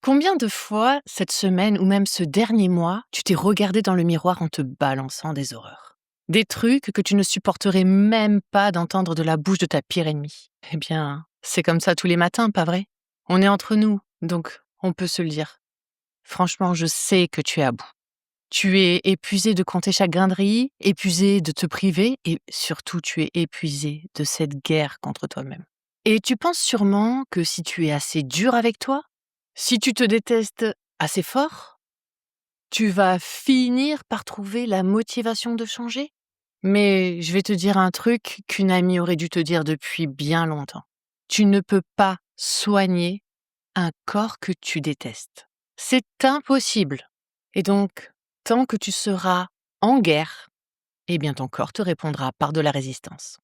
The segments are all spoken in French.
Combien de fois cette semaine ou même ce dernier mois, tu t'es regardé dans le miroir en te balançant des horreurs? Des trucs que tu ne supporterais même pas d'entendre de la bouche de ta pire ennemie. Eh bien, c'est comme ça tous les matins, pas vrai? On est entre nous, donc on peut se le dire. Franchement, je sais que tu es à bout. Tu es épuisé de compter chaque grain de riz, épuisé de te priver et surtout tu es épuisé de cette guerre contre toi-même. Et tu penses sûrement que si tu es assez dur avec toi, si tu te détestes assez fort, tu vas finir par trouver la motivation de changer. Mais je vais te dire un truc qu'une amie aurait dû te dire depuis bien longtemps. Tu ne peux pas soigner un corps que tu détestes. C'est impossible. Et donc, tant que tu seras en guerre, eh bien ton corps te répondra par de la résistance.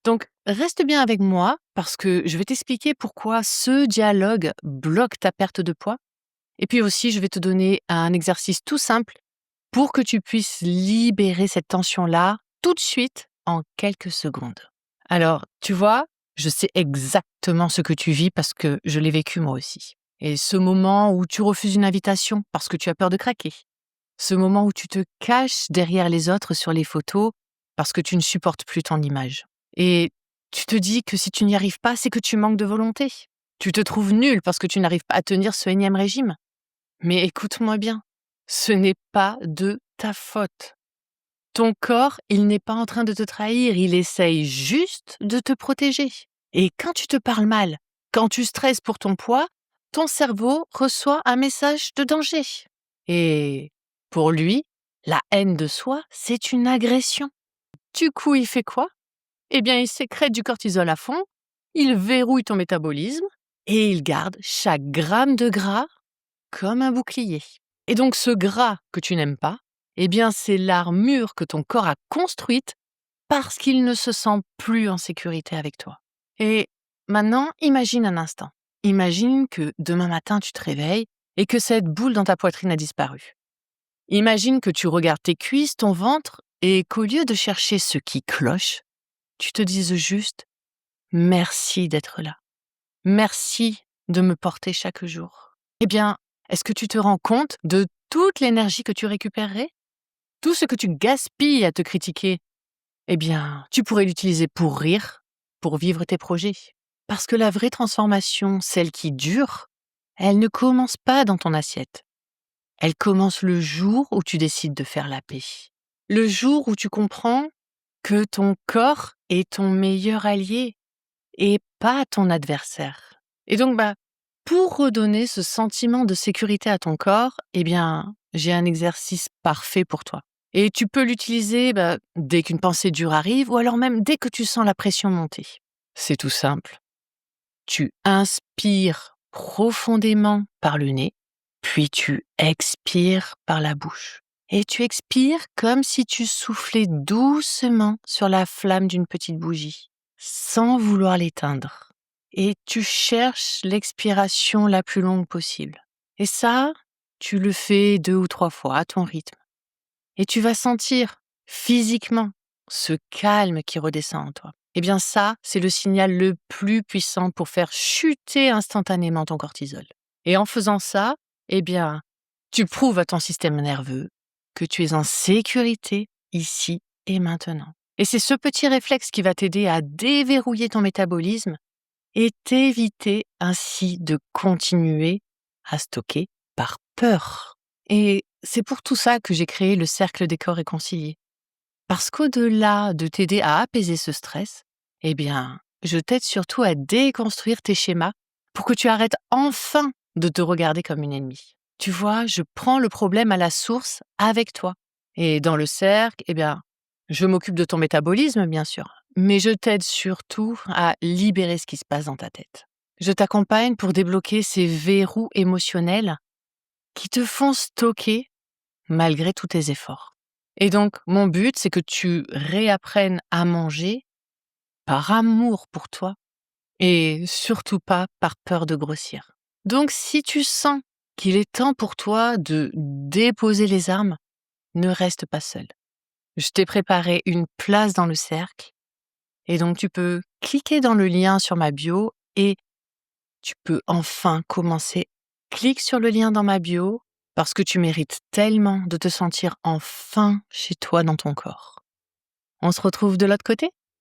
Donc, reste bien avec moi parce que je vais t'expliquer pourquoi ce dialogue bloque ta perte de poids. Et puis aussi, je vais te donner un exercice tout simple pour que tu puisses libérer cette tension-là tout de suite en quelques secondes. Alors, tu vois, je sais exactement ce que tu vis parce que je l'ai vécu moi aussi. Et ce moment où tu refuses une invitation parce que tu as peur de craquer. Ce moment où tu te caches derrière les autres sur les photos parce que tu ne supportes plus ton image. Et tu te dis que si tu n'y arrives pas, c'est que tu manques de volonté. Tu te trouves nul parce que tu n'arrives pas à tenir ce énième régime. Mais écoute-moi bien, ce n'est pas de ta faute. Ton corps, il n'est pas en train de te trahir, il essaye juste de te protéger. Et quand tu te parles mal, quand tu stresses pour ton poids, ton cerveau reçoit un message de danger. Et pour lui, la haine de soi, c'est une agression. Du coup, il fait quoi? Eh bien, il sécrète du cortisol à fond, il verrouille ton métabolisme et il garde chaque gramme de gras comme un bouclier. Et donc ce gras que tu n'aimes pas, eh bien c'est l'armure que ton corps a construite parce qu'il ne se sent plus en sécurité avec toi. Et maintenant, imagine un instant. Imagine que demain matin tu te réveilles et que cette boule dans ta poitrine a disparu. Imagine que tu regardes tes cuisses, ton ventre, et qu'au lieu de chercher ce qui cloche, tu te dises juste merci d'être là. Merci de me porter chaque jour. Eh bien, est-ce que tu te rends compte de toute l'énergie que tu récupérerais? Tout ce que tu gaspilles à te critiquer, eh bien, tu pourrais l'utiliser pour rire, pour vivre tes projets. Parce que la vraie transformation, celle qui dure, elle ne commence pas dans ton assiette. Elle commence le jour où tu décides de faire la paix. Le jour où tu comprends que ton corps est ton meilleur allié et pas ton adversaire. Et donc, pour redonner ce sentiment de sécurité à ton corps, eh bien, j'ai un exercice parfait pour toi. Et tu peux l'utiliser dès qu'une pensée dure arrive ou alors même dès que tu sens la pression monter. C'est tout simple. Tu inspires profondément par le nez, puis tu expires par la bouche. Et tu expires comme si tu soufflais doucement sur la flamme d'une petite bougie, sans vouloir l'éteindre. Et tu cherches l'expiration la plus longue possible. Et ça, tu le fais 2 ou 3 fois à ton rythme. Et tu vas sentir physiquement ce calme qui redescend en toi. Eh bien ça, c'est le signal le plus puissant pour faire chuter instantanément ton cortisol. Et en faisant ça, eh bien, tu prouves à ton système nerveux que tu es en sécurité ici et maintenant. Et c'est ce petit réflexe qui va t'aider à déverrouiller ton métabolisme et t'éviter ainsi de continuer à stocker par peur. Et c'est pour tout ça que j'ai créé le cercle des corps réconciliés. Parce qu'au-delà de t'aider à apaiser ce stress, eh bien, je t'aide surtout à déconstruire tes schémas pour que tu arrêtes enfin de te regarder comme une ennemie. Tu vois, je prends le problème à la source avec toi. Et dans le cercle, eh bien, je m'occupe de ton métabolisme, bien sûr, mais je t'aide surtout à libérer ce qui se passe dans ta tête. Je t'accompagne pour débloquer ces verrous émotionnels qui te font stocker malgré tous tes efforts. Et donc, mon but, c'est que tu réapprennes à manger par amour pour toi et surtout pas par peur de grossir. Donc, si tu sens qu'il est temps pour toi de déposer les armes, ne reste pas seul. Je t'ai préparé une place dans le cercle et donc tu peux cliquer dans le lien sur ma bio et tu peux enfin commencer Clique sur le lien dans ma bio parce que tu mérites tellement de te sentir enfin chez toi dans ton corps. On se retrouve de l'autre côté?